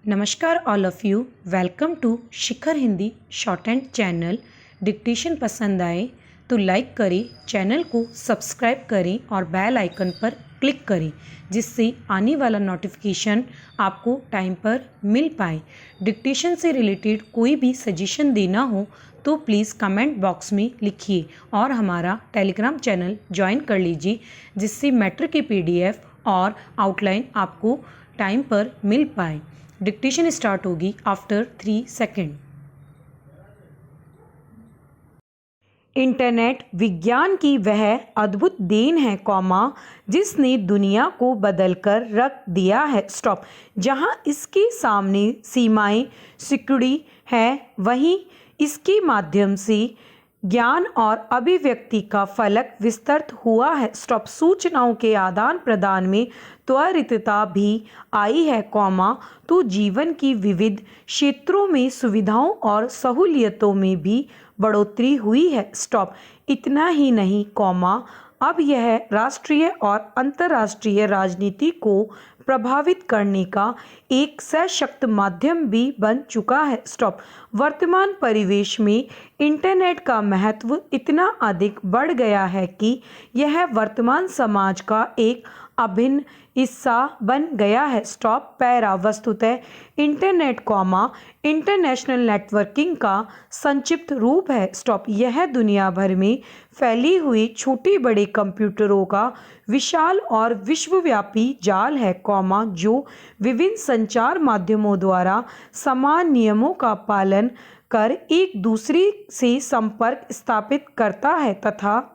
नमस्कार all of you. Welcome to Shikhar Hindi shorthand channel. Dictation पसंद आए तो लाइक करें, चैनल को सब्सक्राइब करें और बेल आइकन पर क्लिक करें जिससे आने वाला नोटिफिकेशन आपको टाइम पर मिल पाए। डिक्टेशन से रिलेटेड कोई भी सजेशन देना हो तो प्लीज़ कमेंट बॉक्स में लिखिए और हमारा टेलीग्राम चैनल ज्वाइन कर लीजिए जिससे मैटर के PDF और आउटलाइन आपको टाइम पर मिल पाए। डिक्टेशन स्टार्ट होगी आफ्टर 3 सेकेंड। इंटरनेट विज्ञान की वह अद्भुत देन है जिसने दुनिया को बदल कर रख दिया है जहां इसके सामने सीमाएं सिकुड़ी है, वहीं इसके माध्यम से ज्ञान और अभिव्यक्ति का फलक विस्तृत हुआ है सूचनाओं के आदान प्रदान में त्वरितता भी आई है तो जीवन की विविध क्षेत्रों में सुविधाओं और सहूलियतों में भी बढ़ोतरी हुई है इतना ही नहीं अब यह राष्ट्रीय और अंतर्राष्ट्रीय राजनीति को प्रभावित करने का एक सशक्त माध्यम भी बन चुका है वर्तमान परिवेश में इंटरनेट का महत्व इतना अधिक बढ़ गया है कि यह वर्तमान समाज का एक अभिन्न हिस्सा बन गया है वस्तुतः इंटरनेट इंटरनेशनल नेटवर्किंग का संक्षिप्त रूप है यह दुनिया भर में फैली हुई छोटे बड़े कंप्यूटरों का विशाल और विश्वव्यापी जाल है जो विभिन्न संचार माध्यमों द्वारा समान नियमों का पालन कर एक दूसरे से संपर्क स्थापित करता है तथा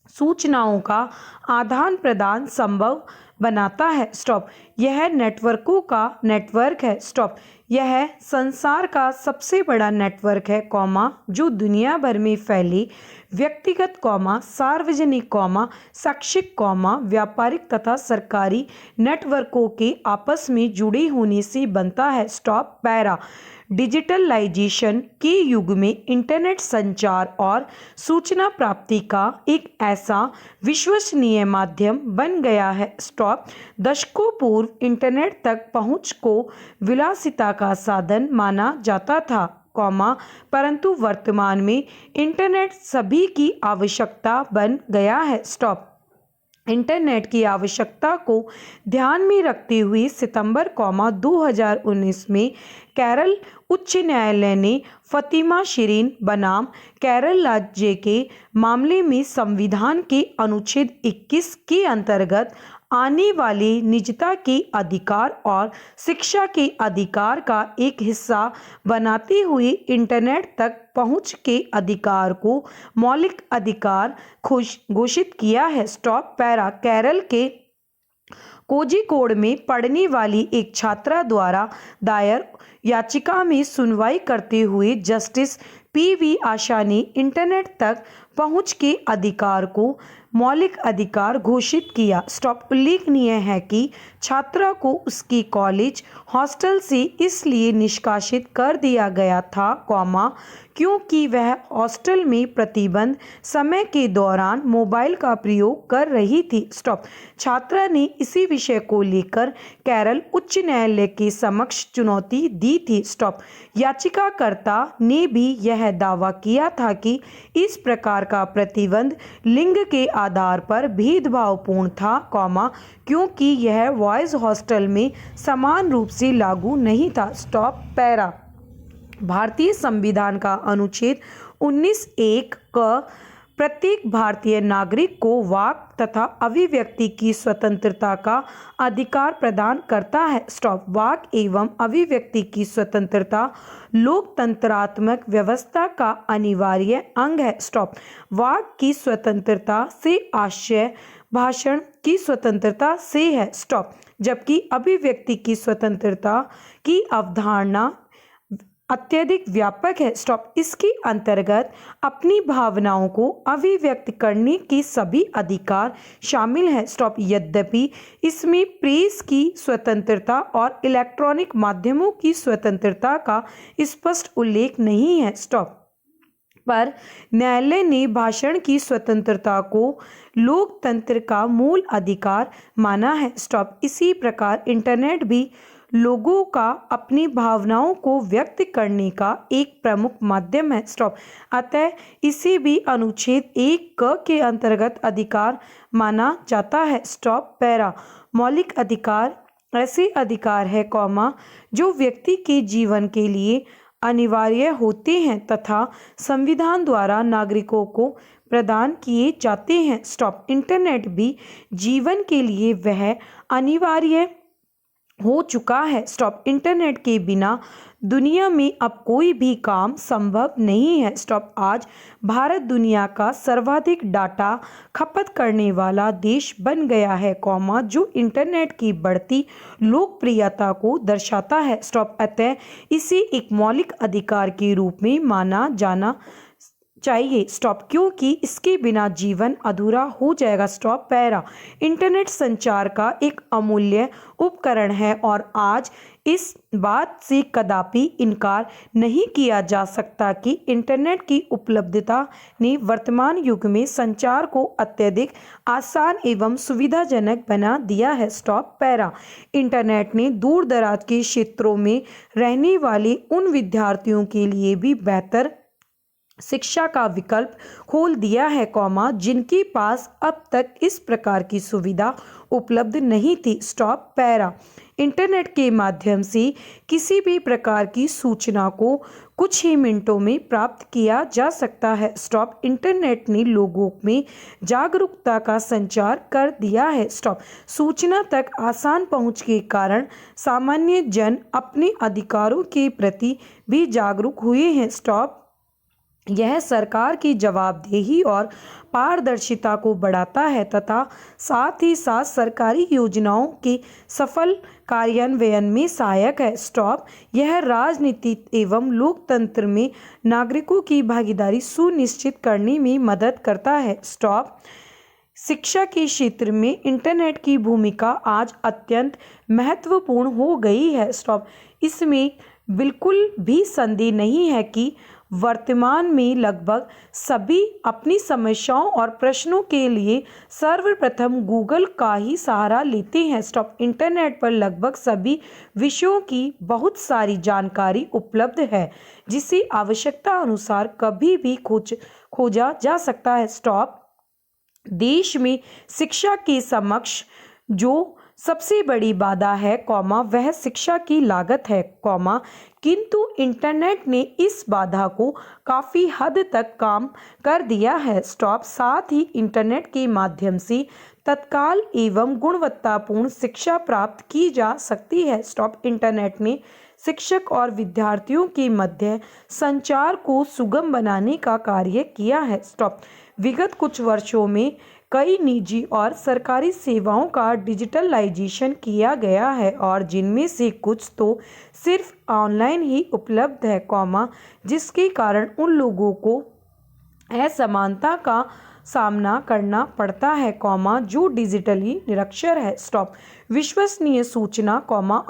सूचनाओं का आदान प्रदान संभव बनाता है यह नेटवर्कों का नेटवर्क है यह संसार का सबसे बड़ा नेटवर्क है जो दुनिया भर में फैले व्यक्तिगत सार्वजनिक शैक्षिक व्यापारिक तथा सरकारी नेटवर्कों के आपस में जुड़े होने से बनता है डिजिटलाइजेशन के युग में इंटरनेट संचार और सूचना प्राप्ति का एक ऐसा विश्वसनीय माध्यम बन गया है दशकों पूर्व इंटरनेट तक पहुंच को विलासिता का साधन माना जाता था परंतु वर्तमान में इंटरनेट सभी की आवश्यकता बन गया है इंटरनेट की आवश्यकता को ध्यान में रखते हुए सितंबर 2019 में केरल उच्च न्यायालय ने फातिमा शिरीन बनाम केरल राज्य के मामले में संविधान के अनुच्छेद 21 के अंतर्गत आने वाले निजता के अधिकार और शिक्षा के अधिकार का एक हिस्सा बनाते हुए इंटरनेट तक पहुंच के अधिकार को मौलिक अधिकार घोषित किया है केरल के कोझिकोड में पढ़ने वाली एक छात्रा द्वारा दायर याचिका में सुनवाई करते हुए जस्टिस PV आशा ने इंटरनेट तक पहुंच के अधिकार को मौलिक अधिकार घोषित किया उल्लेखनीय है कि छात्रा को उसकी कॉलेज हॉस्टल से इसलिए निष्कासित कर दिया गया था क्योंकि वह हॉस्टल में प्रतिबंध समय के दौरान मोबाइल का प्रयोग कर रही थी छात्रा ने इसी विषय को लेकर केरल उच्च न्यायालय के समक्ष चुनौती दी थी याचिकाकर्ता ने भी यह दावा किया था कि इस प्रकार का प्रतिबंध लिंग के आधार पर भेदभावपूर्ण था क्योंकि यह बॉयज हॉस्टल में समान रूप से लागू नहीं था भारतीय संविधान का अनुच्छेद 19(1) क प्रत्येक भारतीय नागरिक को वाक तथा अभिव्यक्ति की स्वतंत्रता का अधिकार प्रदान करता है वाक एवं अभिव्यक्ति की स्वतंत्रता लोकतंत्रात्मक व्यवस्था का अनिवार्य अंग है वाक की स्वतंत्रता से आशय भाषण की स्वतंत्रता से है जबकि अभिव्यक्ति की स्वतंत्रता की अवधारणा अत्यधिक व्यापक है इसके अंतर्गत अपनी भावनाओं को अभिव्यक्त करने के सभी अधिकार शामिल हैं यद्यपि इसमें प्रेस की स्वतंत्रता और इलेक्ट्रॉनिक माध्यमों की स्वतंत्रता का स्पष्ट उल्लेख नहीं है पर न्यायालय ने भाषण की स्वतंत्रता को लोकतंत्र का मूल अधिकार माना है इसी प्रकार इंटरनेट भी लोगों का अपनी भावनाओं को व्यक्त करने का एक प्रमुख माध्यम है। स्टॉप। अतः इसे भी अनुच्छेद 1 के अंतर्गत अधिकार माना जाता है। स्टॉप। पैरा। मौलिक अधिकार ऐसे अधिकार है जो व्यक्ति के जीवन के लिए अनिवार्य होते हैं तथा संविधान द्वारा नागरिकों को प्रदान किए जाते हैं। स्टॉप। इंटरनेट भी जीवन के लिए वह अनिवार्य हो चुका है। स्टॉप। इंटरनेट के बिना दुनिया में अब कोई भी काम संभव नहीं है। स्टॉप। आज भारत दुनिया का सर्वाधिक डाटा खपत करने वाला देश बन गया है जो इंटरनेट की बढ़ती लोकप्रियता को दर्शाता है। स्टॉप। अतः इसे एक मौलिक अधिकार के रूप में माना जाना चाहिए। स्टॉप। क्योंकि इसके बिना जीवन अधूरा हो जाएगा। स्टॉप। पैरा। इंटरनेट संचार का एक अमूल्य उपकरण है और आज इस बात से कदापि इनकार नहीं किया जा सकता कि इंटरनेट की उपलब्धता ने वर्तमान युग में संचार को अत्यधिक आसान एवं सुविधाजनक बना दिया है। स्टॉप। पैरा। इंटरनेट ने दूर दराज के क्षेत्रों में रहने वाले उन विद्यार्थियों के लिए भी बेहतर शिक्षा का विकल्प खोल दिया है जिनके पास अब तक इस प्रकार की सुविधा उपलब्ध नहीं थी। स्टॉप। पैरा। इंटरनेट के माध्यम से किसी भी प्रकार की सूचना को कुछ ही मिनटों में प्राप्त किया जा सकता है। स्टॉप। इंटरनेट ने लोगों में जागरूकता का संचार कर दिया है। स्टॉप। सूचना तक आसान पहुंच के कारण सामान्य जन अपने अधिकारों के प्रति भी जागरूक हुए हैं। स्टॉप। यह सरकार की जवाबदेही और पारदर्शिता को बढ़ाता है तथा साथ ही साथ सरकारी योजनाओं के सफल कार्यान्वयन में सहायक है। स्टॉप। यह राजनीति एवं लोकतंत्र में नागरिकों की भागीदारी सुनिश्चित करने में मदद करता है। स्टॉप। शिक्षा के क्षेत्र में इंटरनेट की भूमिका आज अत्यंत महत्वपूर्ण हो गई है। स्टॉप। इसमें बिल्कुल भी संदेह नहीं है कि वर्तमान में लगभग सभी अपनी समस्याओं और प्रश्नों के लिए सर्वप्रथम गूगल का ही सहारा लेते हैं। स्टॉप। इंटरनेट पर लगभग सभी विषयों की बहुत सारी जानकारी उपलब्ध है जिसे आवश्यकता अनुसार कभी भी खोजा जा सकता है। स्टॉप। देश में शिक्षा के समक्ष जो सबसे बड़ी बाधा है वह शिक्षा की लागत है किंतु इंटरनेट ने इस बाधा को काफ़ी हद तक कम कर दिया है। स्टॉप। साथ ही इंटरनेट के माध्यम से तत्काल एवं गुणवत्तापूर्ण शिक्षा प्राप्त की जा सकती है। स्टॉप। इंटरनेट ने शिक्षक और विद्यार्थियों के मध्य संचार को सुगम बनाने का कार्य किया है। स्टॉप। विगत कुछ वर्षों में कई निजी और सरकारी सेवाओं का डिजिटलाइजेशन किया गया है और जिनमें से कुछ तो सिर्फ ऑनलाइन ही उपलब्ध है जिसके कारण उन लोगों को असमानता का सामना करना पड़ता है जो डिजिटली निरक्षर है। स्टॉप। विश्वसनीय सूचना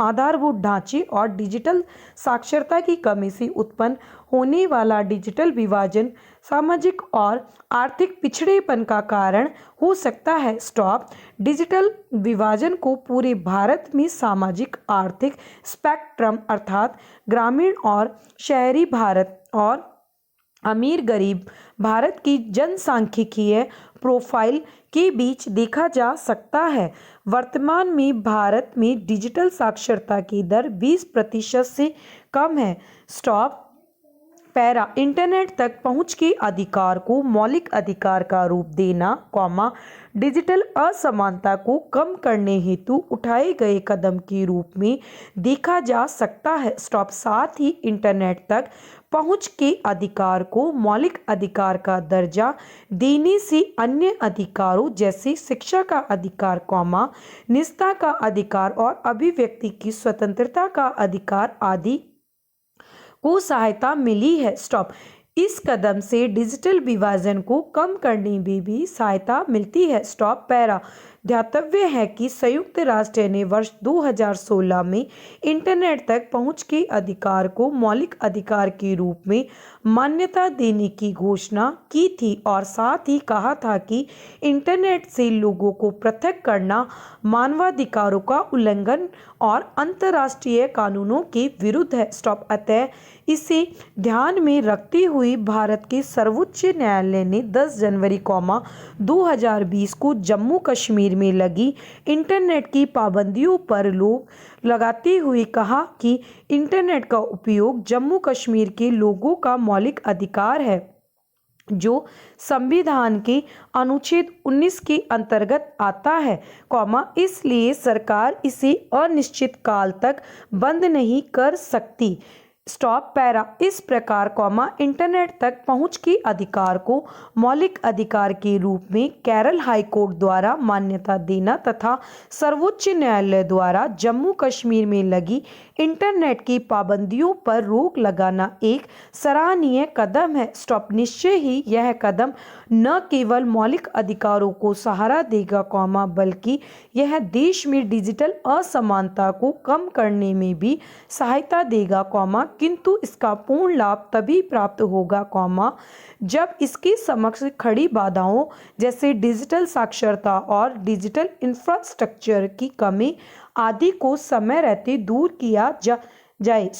आधारभूत ढांचे और डिजिटल साक्षरता की कमी से उत्पन्न होने वाला डिजिटल विभाजन सामाजिक और आर्थिक पिछड़ेपन का कारण हो सकता है। स्टॉप। डिजिटल विभाजन को पूरे भारत में सामाजिक आर्थिक स्पेक्ट्रम अर्थात ग्रामीण और शहरी भारत और अमीर गरीब भारत की जनसांख्यिकीय प्रोफाइल के बीच देखा जा सकता है। वर्तमान में भारत में डिजिटल साक्षरता की दर 20% से कम है। स्टॉप। पैरा। इंटरनेट तक पहुंच के अधिकार को मौलिक अधिकार का रूप देना डिजिटल असमानता को कम करने हेतु उठाए गए कदम के रूप में देखा जा सकता है। स्टॉप। साथ ही इंटरनेट तक पहुंच के अधिकार को मौलिक अधिकार का दर्जा देने से अन्य अधिकारों जैसे शिक्षा का अधिकार निजता का अधिकार और अभिव्यक्ति की स्वतंत्रता का अधिकार आदि को सहायता मिली है। स्टॉप। इस कदम से डिजिटल विभाजन को कम करने में भी सहायता मिलती है। स्टॉप। पैरा। ध्यातव्य है कि संयुक्त राष्ट्र ने वर्ष 2016 में इंटरनेट तक पहुंच के अधिकार को मौलिक अधिकार के रूप में मान्यता देने की घोषणा की थी और साथ ही कहा था कि इंटरनेट से लोगों को पृथक करना मानवाधिकारों का उल्लंघन और अंतर्राष्ट्रीय कानूनों के विरुद्ध है। अतः इसे ध्यान में रखते हुए भारत के सर्वोच्च न्यायालय ने 10 जनवरी 2020 को जम्मू कश्मीर में लगी इंटरनेट की पाबंदियों पर रोक लगाते हुए कहा कि इंटरनेट का उपयोग जम्मू कश्मीर के लोगों का मौलिक अधिकार है जो संविधान के अनुच्छेद 19 के अंतर्गत आता है, इसलिए सरकार इसे अनिश्चित काल तक बंद नहीं कर सकती। इस प्रकार इंटरनेट तक पहुंच के अधिकार को मौलिक अधिकार के रूप में केरल हाई कोर्ट द्वारा मान्यता देना तथा सर्वोच्च न्यायालय द्वारा जम्मू कश्मीर में लगी इंटरनेट की पाबंदियों पर रोक लगाना एक सराहनीय कदम है। निश्चय ही यह कदम न केवल मौलिक अधिकारों को सहारा देगा, बल्कि यह देश में डिजिटल असमानता को कम करने में भी सहायता देगा, किंतु इसका पूर्ण लाभ तभी प्राप्त होगा, जब इसके समक्ष खड़ी बाधाओं जैसे डिजिटल साक्षरता और डिजिटल इंफ्रास्ट्रक्चर की कमी आदि को समय रहते दूर किया जाए।